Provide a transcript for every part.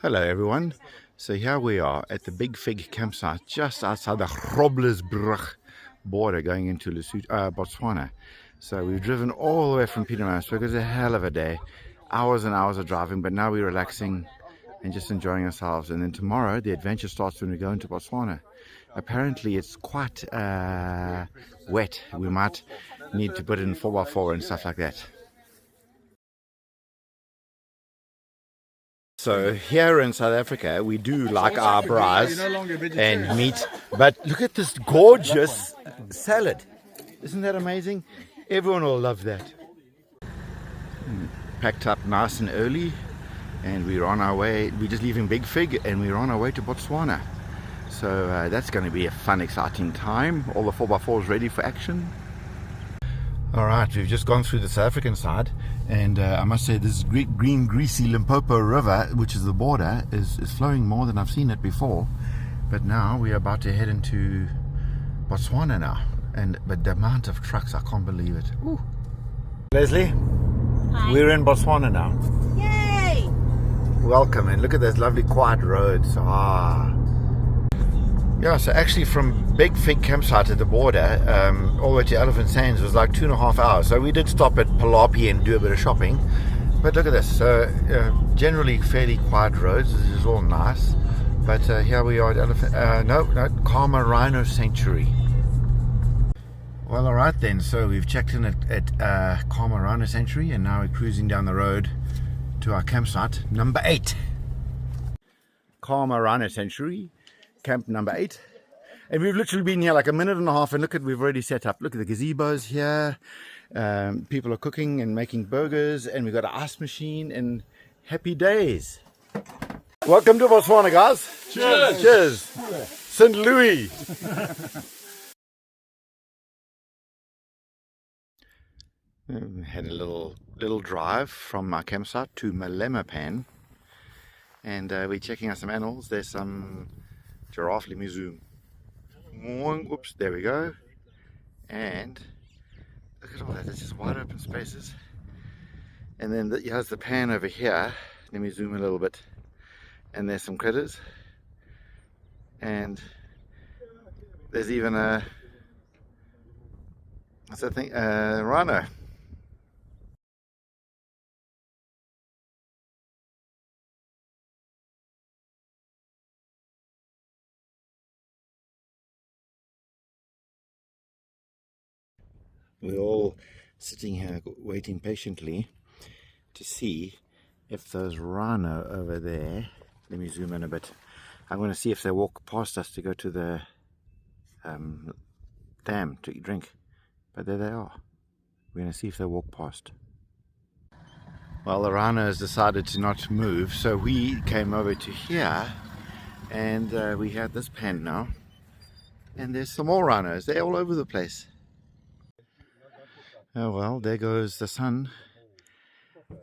Hello everyone, so here we are at the Big Fig campsite just outside the Groblersbrug border going into Botswana. So we've driven all the way from Pietermaritzburg. It was a hell of a day, hours and hours of driving, but now we're relaxing and just enjoying ourselves. And then tomorrow the adventure starts when we go into Botswana. Apparently it's quite wet. We might need to put in 4x4 and stuff like that. So here in South Africa, we do like our braais and meat, but look at this gorgeous salad. Isn't that amazing? Everyone will love that. Packed up nice and early, and we're on our way. We're just leaving Big Fig and we're on our way to Botswana. So that's going to be a fun, exciting time. All the 4x4s ready for action. Alright, we've just gone through the South African side, and I must say this green greasy Limpopo river, which is the border, is flowing more than I've seen it before. But now we are about to head into Botswana now, but the amount of trucks, I can't believe it. Ooh. Leslie, hi. We're in Botswana now. Yay! Welcome, and look at those lovely quiet roads. Yeah, so actually from Big Fig campsite at the border all the way to Elephant Sands was like 2.5 hours. So we did stop at Palapi and do a bit of shopping. But look at this. So generally fairly quiet roads. This is all nice. But here we are at Khama Rhino Sanctuary. Well, alright then. So we've checked in at Khama Rhino Sanctuary, and now we're cruising down the road to our campsite number 8. Khama Rhino Sanctuary. Camp number 8, and we've literally been here like a minute and a half, and look at, we've already set up. Look at the gazebos here. People are cooking and making burgers, and we've got an ice machine, and happy days. Welcome to Botswana, guys. Cheers. Cheers. St. Louis. Had a little drive from our campsite to Malemapan, and we're checking out some animals. There's some giraffe. Let me zoom. Oops, there we go. And look at all that. It's just wide open spaces. And then here's the pan over here. Let me zoom a little bit. And there's some critters. And there's even a, what's that thing? A rhino. We're all sitting here waiting patiently to see if those rhino over there, let me zoom in a bit, I'm going to see if they walk past us to go to the dam to drink. But there they are. We're going to see if they walk past. Well, the rhino has decided to not move, so we came over to here, and we had this pan now, and there's some more rhinos. They're all over the place. Oh well, there goes the sun,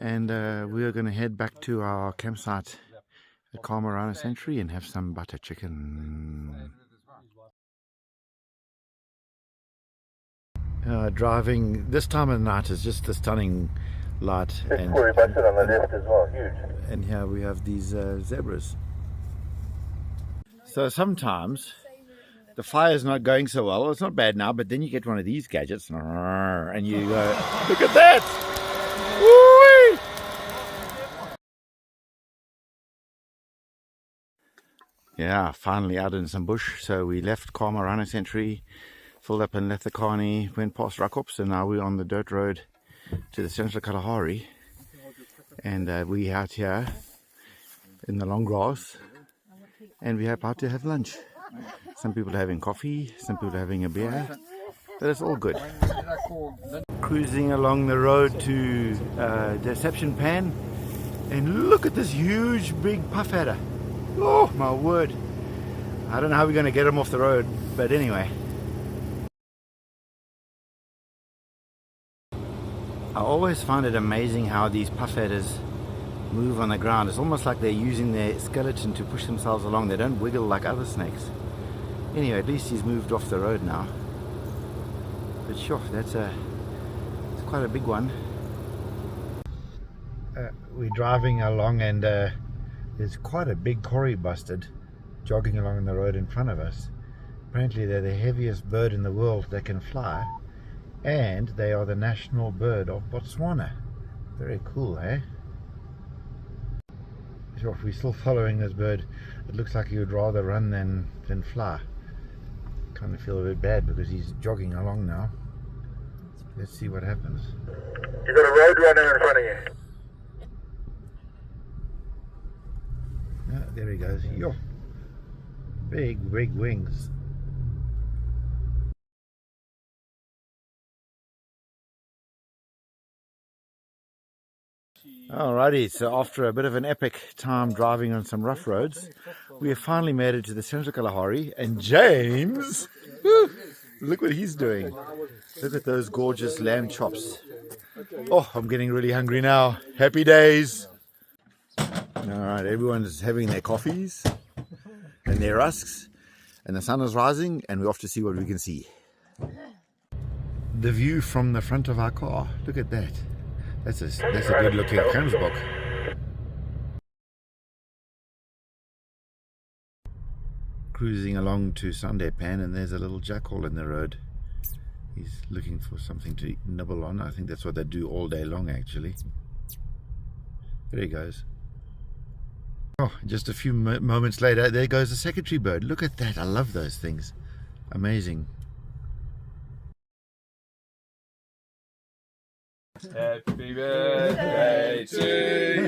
and we are going to head back to our campsite at Khama Rhino Sanctuary and have some butter chicken. Driving this time of the night is just a stunning light, and on the left as well, huge. And here we have these zebras. So sometimes the fire's not going so well. It's not bad now, but then you get one of these gadgets and you go, look at that! Woo-wee! Yeah, finally out in some bush. So we left Khama Rhino Sanctuary, filled up in Lethakani, went past Rakops, and now we're on the dirt road to the central Kalahari. And we're out here in the long grass, and we're about to have lunch. Some people are having coffee, some people are having a beer, but it's all good. Cruising along the road to Deception Pan, and look at this huge big puff adder. Oh my word. I don't know how we're going to get him off the road, but anyway. I always find it amazing how these puff adders move on the ground. It's almost like they're using their skeleton to push themselves along. They don't wiggle like other snakes. Anyway, at least he's moved off the road now. But sure, it's quite a big one. We're driving along, and There's quite a big corrie bustard jogging along the road in front of us. Apparently they're the heaviest bird in the world that can fly, and they are the national bird of Botswana. Very cool, eh? So if we're still following this bird, it looks like he would rather run than fly. Kind of feel a bit bad because he's jogging along now. Let's see what happens. You got a road runner in front of you. Ah, there he goes. Yo, big wings. Alrighty, so after a bit of an epic time driving on some rough roads, we have finally made it to the central Kalahari, and James, woo, look what he's doing. Look at those gorgeous lamb chops. Oh, I'm getting really hungry now. Happy days. Alright, everyone's having their coffees and their rusks, and the sun is rising, and we're off to see what we can see. The view from the front of our car, look at that. That's a good looking Krimsbok. Cruising along to Sandepan, and there's a little jackal in the road. He's looking for something to nibble on. I think that's what they do all day long, actually. There he goes. Oh, just a few moments later, there goes the secretary bird. Look at that. I love those things. Amazing. Happy birthday to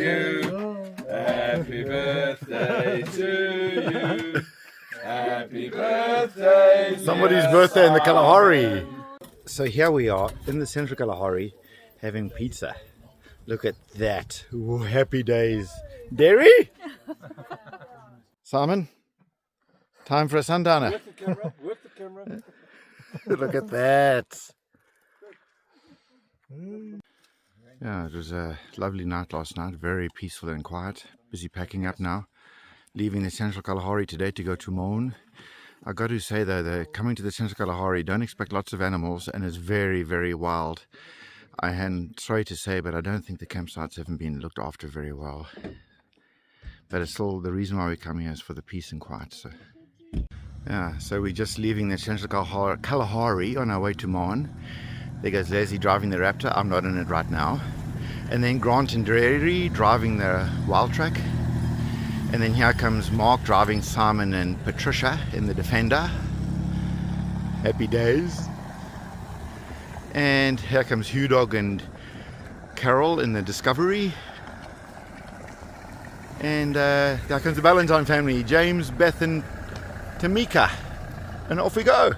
you. Happy birthday to you. Happy birthday. Somebody's birthday in the Kalahari. So here we are in the central Kalahari having pizza. Look at that. Ooh, happy days. Dairy? Simon? Time for a sundowner. With the camera. Look at that. Yeah, it was a lovely night last night. Very peaceful and quiet. Busy packing up now. Leaving the central Kalahari today to go to Maun. I got to say though, coming to the central Kalahari, don't expect lots of animals, and it's very, very wild. I am sorry to say, but I don't think the campsites haven't been looked after very well. But it's still the reason why we come here is for the peace and quiet. So yeah, so we're just leaving the central Kalahari on our way to Maun. There goes Leslie driving the Raptor. I'm not in it right now. And then Grant and Dreary driving the Wild Track. And then here comes Mark driving Simon and Patricia in the Defender. Happy days. And here comes Hugh Dog and Carol in the Discovery. And there comes the Valentine family, James, Beth and Tamika. And off we go.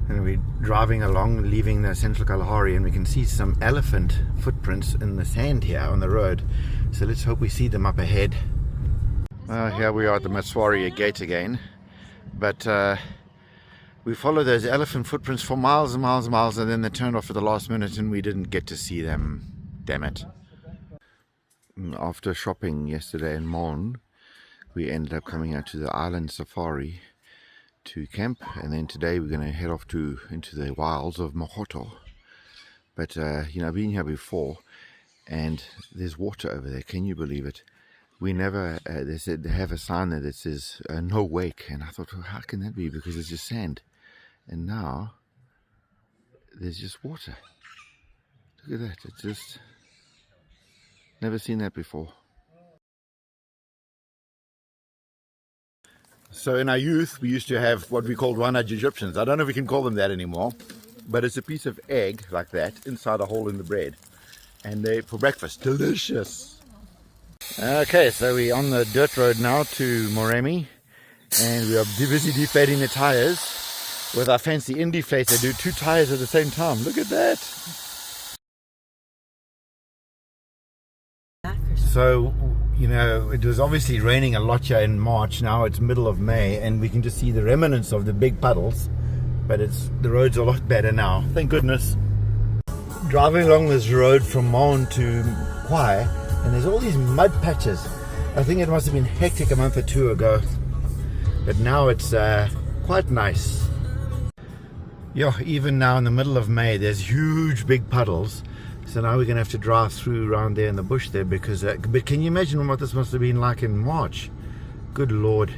And we're driving along, leaving the central Kalahari, and we can see some elephant footprints in the sand here on the road. So let's hope we see them up ahead. Here we are at the Matswaria gate again. But we followed those elephant footprints for miles and miles and miles, and then they turned off at the last minute and we didn't get to see them. Damn it. After shopping yesterday in Maun, we ended up coming out to the island safari to camp, and then today we're going to head off into the wilds of Mogotho. But you know, I've been here before, and there's water over there. Can you believe it? We never they said they have a sign there that says no wake, and I thought, well, how can that be? Because it's just sand, and now there's just water. Look at that. It's just never seen that before. So in our youth, we used to have what we called one-eyed Egyptians. I don't know if we can call them that anymore, but it's a piece of egg like that inside a hole in the bread, and they for breakfast. Delicious. Okay, so we're on the dirt road now to Moremi, and we are busy deflating the tires with our fancy indeflator. Do 2 tires at the same time. Look at that. So, you know, it was obviously raining a lot here in March. Now it's middle of May, and we can just see the remnants of the big puddles, but the road's a lot better now, thank goodness. Driving along this road from Maun to Kwai, and there's all these mud patches. I think it must have been hectic a month or 2 ago, but now it's quite nice. Yeah, even now in the middle of May, there's huge big puddles. So now we're going to have to drive through around there in the bush there because, but can you imagine what this must have been like in March? Good Lord.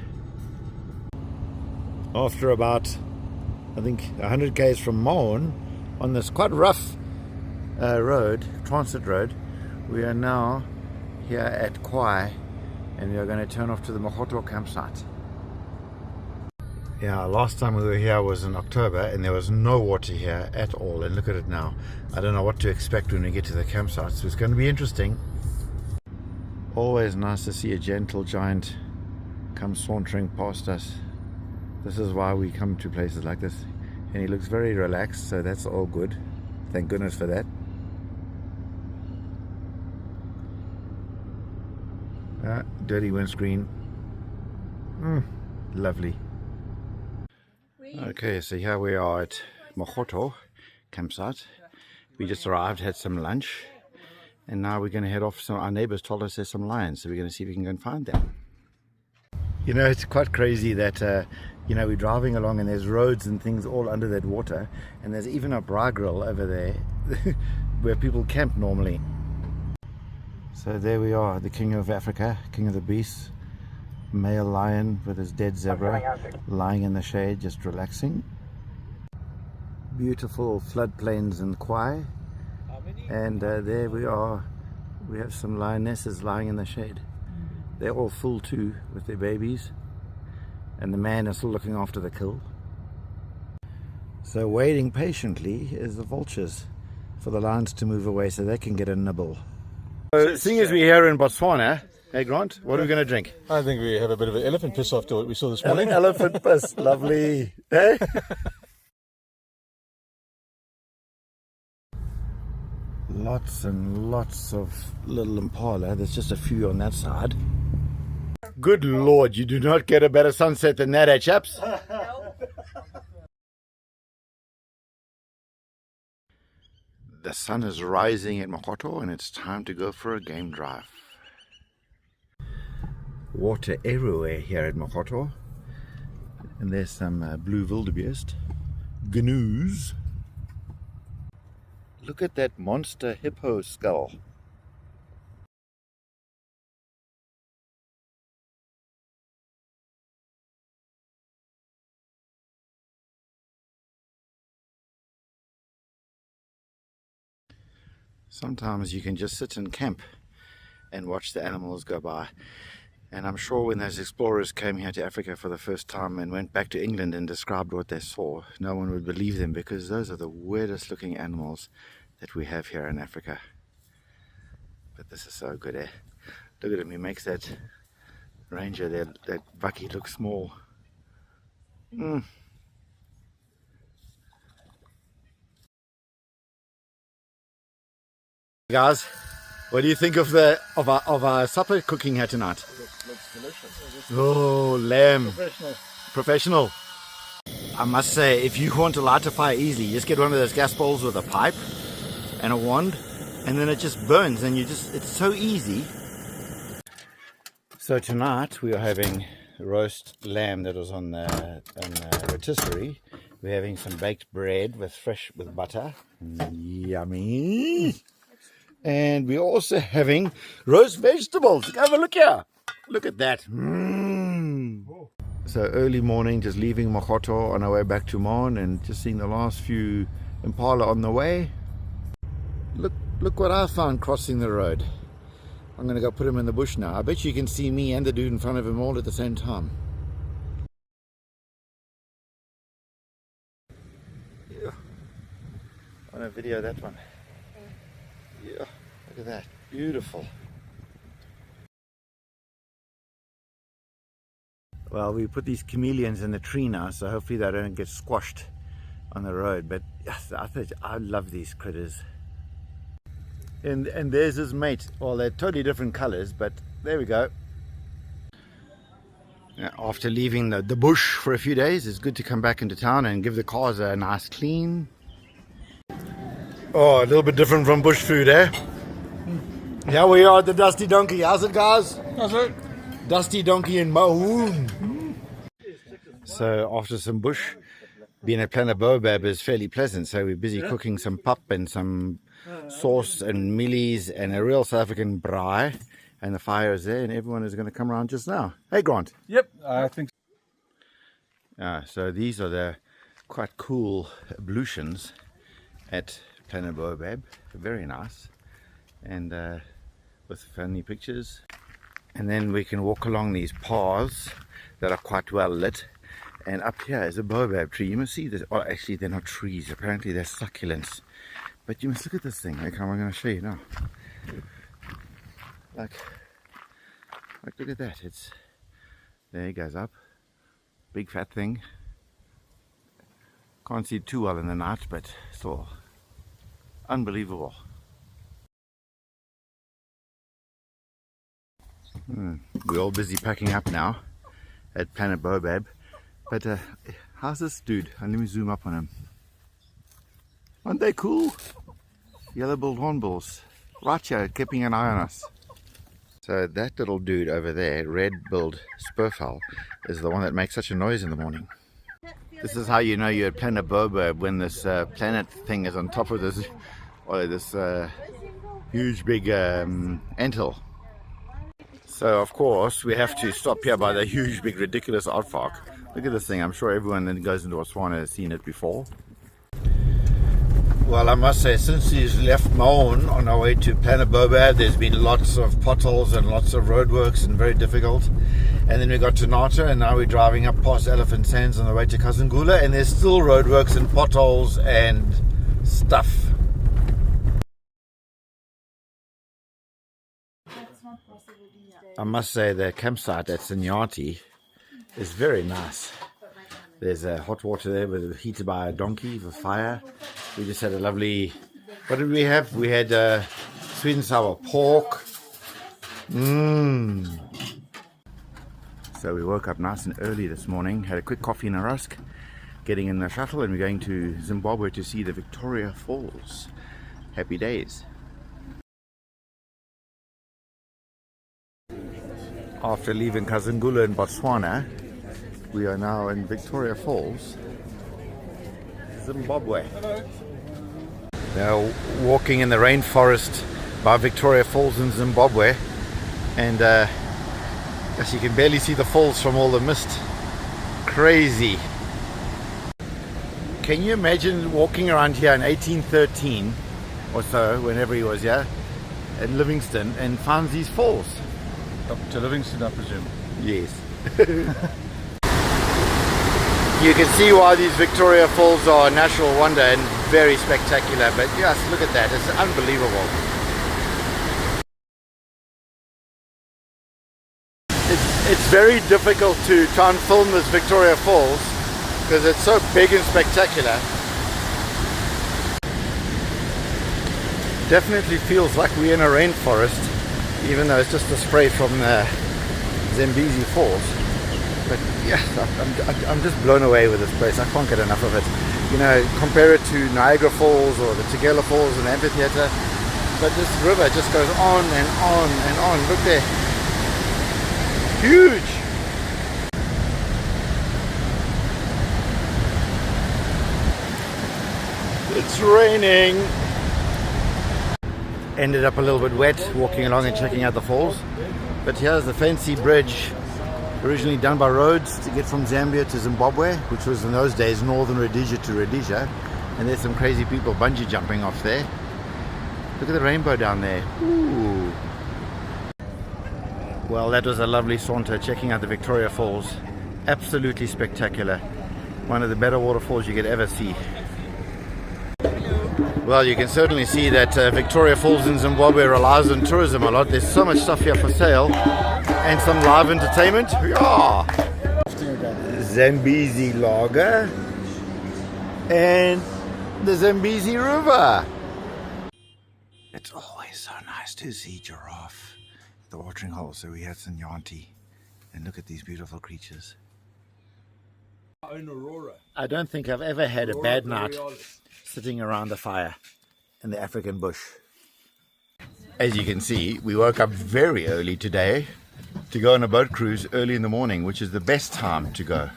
After about, I think, 100 k's from Maun, on this quite rough road, transit road, we are now here at Kwai, and we are going to turn off to the Mogotho campsite. Yeah, last time we were here was in October and there was no water here at all, and look at it now. I don't know what to expect when we get to the campsite, so it's going to be interesting. Always nice to see a gentle giant come sauntering past us. This is why we come to places like this, and he looks very relaxed, so that's all good. Thank goodness for that. Dirty windscreen. Lovely. Okay, so here we are at Mogotho campsite. We just arrived, had some lunch, and now we're going to head off. So our neighbors told us there's some lions, so we're going to see if we can go and find them. You know, it's quite crazy that you know, we're driving along and there's roads and things all under that water, and there's even a bra grill over there where people camp normally. So there we are, the king of Africa, king of the beasts, male lion with his dead zebra lying in the shade just relaxing. Beautiful floodplains in Kwai, and there we are, we have some lionesses lying in the shade. They're all full too with their babies, and the man is still looking after the kill. So waiting patiently is the vultures for the lions to move away so they can get a nibble. So, seeing as we're here in Botswana, hey Grant, what are we going to drink? I think we have a bit of an elephant piss after what we saw this morning. Elephant piss, lovely. Hey? Lots and lots of little impala. There's just a few on that side. Good Lord, you do not get a better sunset than that, eh, chaps? The sun is rising at Mogotho and it's time to go for a game drive. Water everywhere here at Mogotho, and there's some blue wildebeest, gnu's. Look at that monster hippo skull. Sometimes you can just sit and camp and watch the animals go by. And I'm sure when those explorers came here to Africa for the first time and went back to England and described what they saw, no one would believe them, because those are the weirdest looking animals that we have here in Africa. But this is so good, eh? Look at him, he makes that ranger there, that bucky, look small. Guys, what do you think of our supper cooking here tonight? Looks delicious. Oh, lamb. Professional. Professional. I must say, if you want to light a fire easily, just get one of those gas bowls with a pipe and a wand, and then it just burns, and it's so easy. So tonight we are having roast lamb that was on the rotisserie. We're having some baked bread with butter. Yummy. And we're also having roast vegetables. Have a look here. Look at that. So early morning, just leaving Mogotho on our way back to Maun, and just seeing the last few impala on the way. Look what I found crossing the road. I'm going to go put him in the bush now. I bet you can see me and the dude in front of him all at the same time. Yeah. I want to video that one. Yeah, look at that. Beautiful. Well, we put these chameleons in the tree now, so hopefully they don't get squashed on the road. But yes, I love these critters. And there's his mate. Well, they're totally different colors, but there we go. After leaving the bush for a few days, it's good to come back into town and give the cars a nice clean. Oh, a little bit different from bush food, eh? Here we are at the Dusty Donkey. How's it, guys? How's it? Dusty Donkey in Maun. So after some bush, being at Planet Baobab is fairly pleasant. So we're busy cooking some pap and some sauce and mealies and a real South African braai. And the fire is there and everyone is going to come around just now. Hey Grant. Yep, I think So these are the quite cool ablutions at Planet Baobab. Very nice. And with funny pictures. And then we can walk along these paths that are quite well lit. And up here is a baobab tree. You must see this. Oh, actually, they're not trees. Apparently, they're succulents. But you must look at this thing. Like, I'm going to show you now. Like, look at that. There it goes up. Big fat thing. Can't see it too well in the night, but still unbelievable. We're all busy packing up now at Planet Baobab. But how's this dude? Let me zoom up on him. Aren't they cool? Yellow-billed hornbills. Right here, keeping an eye on us. So that little dude over there, red-billed spurfowl, is the one that makes such a noise in the morning. This is how you know you're at Planet Baobab, when this planet thing is on top of this, huge big anthill. So of course we have to stop here by the huge big ridiculous aardvark. Look at this thing. I'm sure everyone that goes into Botswana has seen it before. Well, I must say, since he's left Maun on our way to Planet Baobab, there's been lots of potholes and lots of roadworks and very difficult. And then we got to Nata, and now we're driving up past Elephant Sands on the way to Kazungula, and there's still roadworks and potholes and stuff. I must say the campsite at Senyanti is very nice. There's hot water there heated by a donkey for fire. We just had a lovely, what did we have? We had sweet and sour pork. So we woke up nice and early this morning, had a quick coffee and a rusk, getting in the shuttle, and we're going to Zimbabwe to see the Victoria Falls. Happy days. After leaving Kazungula in Botswana, we are now in Victoria Falls, Zimbabwe. Now walking in the rainforest by Victoria Falls in Zimbabwe, and as you can barely see the falls from all the mist. Crazy. Can you imagine walking around here in 1813 or so, whenever he was here, in Livingston, and found these falls? up to Livingston, I presume. Yes. You can see why these Victoria Falls are a natural wonder and very spectacular, but yes, look at that, it's unbelievable. It's very difficult to try and film this Victoria Falls because it's so big and spectacular. Definitely feels like we're in a rainforest, even though it's just a spray from the Zambezi Falls. But yeah, I'm just blown away with this place. I can't get enough of it. You know, compare it to Niagara Falls or the Tugela Falls and Amphitheatre. But this river just goes on and on and on. Look there. Huge! It's raining. Ended up a little bit wet walking along and checking out the falls. But here's the fancy bridge, originally done by Rhodes to get from Zambia to Zimbabwe, which was in those days northern Rhodesia to Rhodesia. And there's some crazy people bungee jumping off there. Look at the rainbow down there. Ooh. Well, that was a lovely saunter checking out the Victoria Falls. Absolutely spectacular. One of the better waterfalls you could ever see. Well, you can certainly see that Victoria Falls in Zimbabwe relies on tourism a lot. There's so much stuff here for sale and some live entertainment. Yeah. Zambezi Lager and the Zambezi River. It's always so nice to see giraffe at the watering hole. So we had Senyanti, and look at these beautiful creatures. I don't think I've ever had a bad night sitting around the fire in the African bush. As you can see, we woke up very early today to go on a boat cruise early in the morning, which is the best time to go.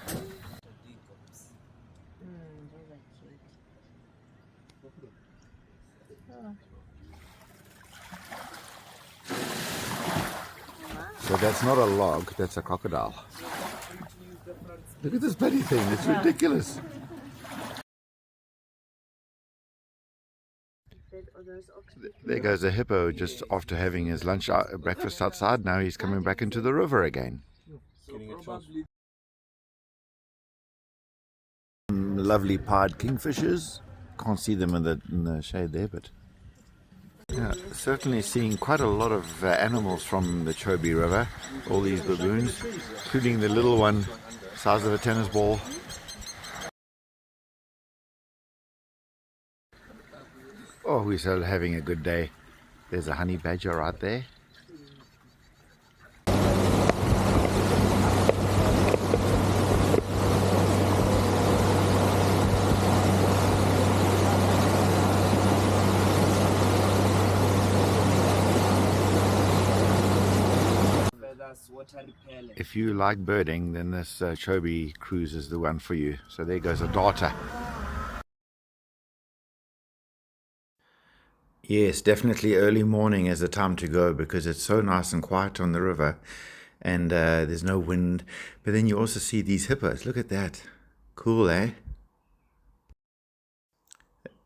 That's not a log, that's a crocodile. Look at this bloody thing, it's ridiculous. There goes a hippo just after having his breakfast outside. Now he's coming back into the river again. Lovely pied kingfishers. Can't see them in the shade there, but yeah, certainly seeing quite a lot of animals from the Chobe River. All these baboons, including the little one, size of a tennis ball. Oh, we're still having a good day. There's a honey badger right there. If you like birding, then this Chobe cruise is the one for you. So there goes a darter. Yes, definitely early morning is the time to go because it's so nice and quiet on the river and there's no wind. But then you also see these hippos. Look at that. Cool, eh?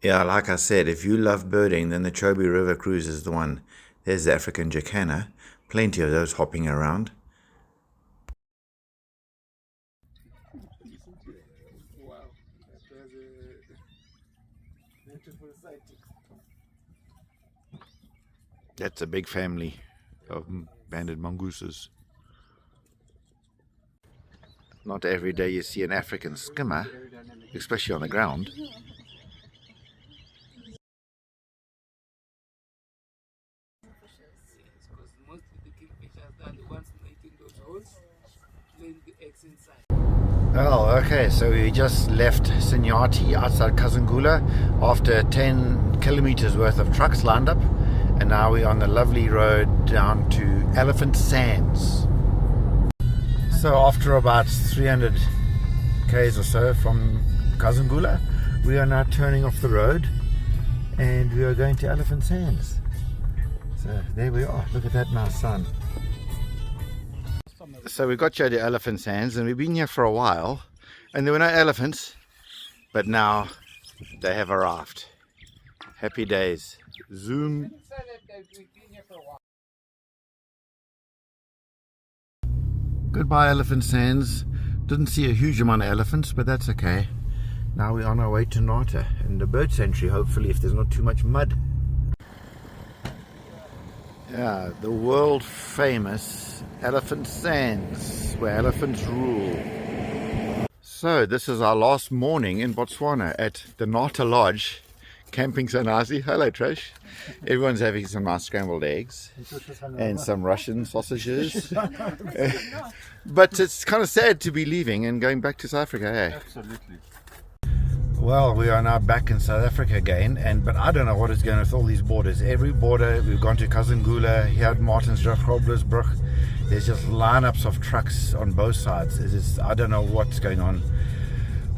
Yeah, like I said, if you love birding, then the Chobe River cruise is the one. There's the African jacana. Plenty of those hopping around. That's a big family of banded mongooses. Not every day you see an African skimmer, especially on the ground. Well, okay, so we just left Senyanti outside Kazungula after 10 kilometers worth of trucks lined up, and now we're on the lovely road down to Elephant Sands. So after about 300 k's or so from Kazungula, we are now turning off the road and we are going to Elephant Sands. So there we are, look at that nice sun. So we got here to Elephant Sands and we've been here for a while and there were no elephants, but now they have arrived. Happy days. Zoom. Goodbye Elephant Sands. Didn't see a huge amount of elephants, but that's okay. Now we're on our way to Nata and the bird sanctuary, hopefully, if there's not too much mud. Yeah, the world famous Elephant Sands, where elephants rule. So this is our last morning in Botswana at the Nata Lodge, camping so nicely. Hello Trish. Everyone's having some nice scrambled eggs and some Russian sausages. But it's kind of sad to be leaving and going back to South Africa, eh? Absolutely. Well, we are now back in South Africa again, but I don't know what is going on with all these borders. Every border, we've gone to Kazungula, here at Martinsdrift, Groblersbrug. There's just lineups of trucks on both sides. I don't know what's going on.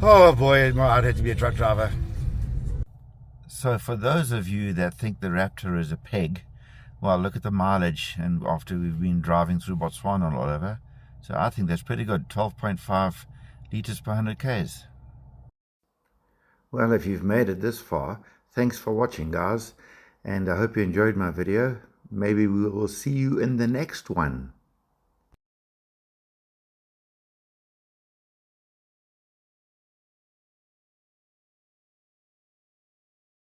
Oh boy, I'd have to be a truck driver. So for those of you that think the Raptor is a peg, well, look at the mileage, and after we've been driving through Botswana and all over. So I think that's pretty good, 12.5 litres per 100 k's. Well, if you've made it this far, thanks for watching, guys, and I hope you enjoyed my video. Maybe we will see you in the next one.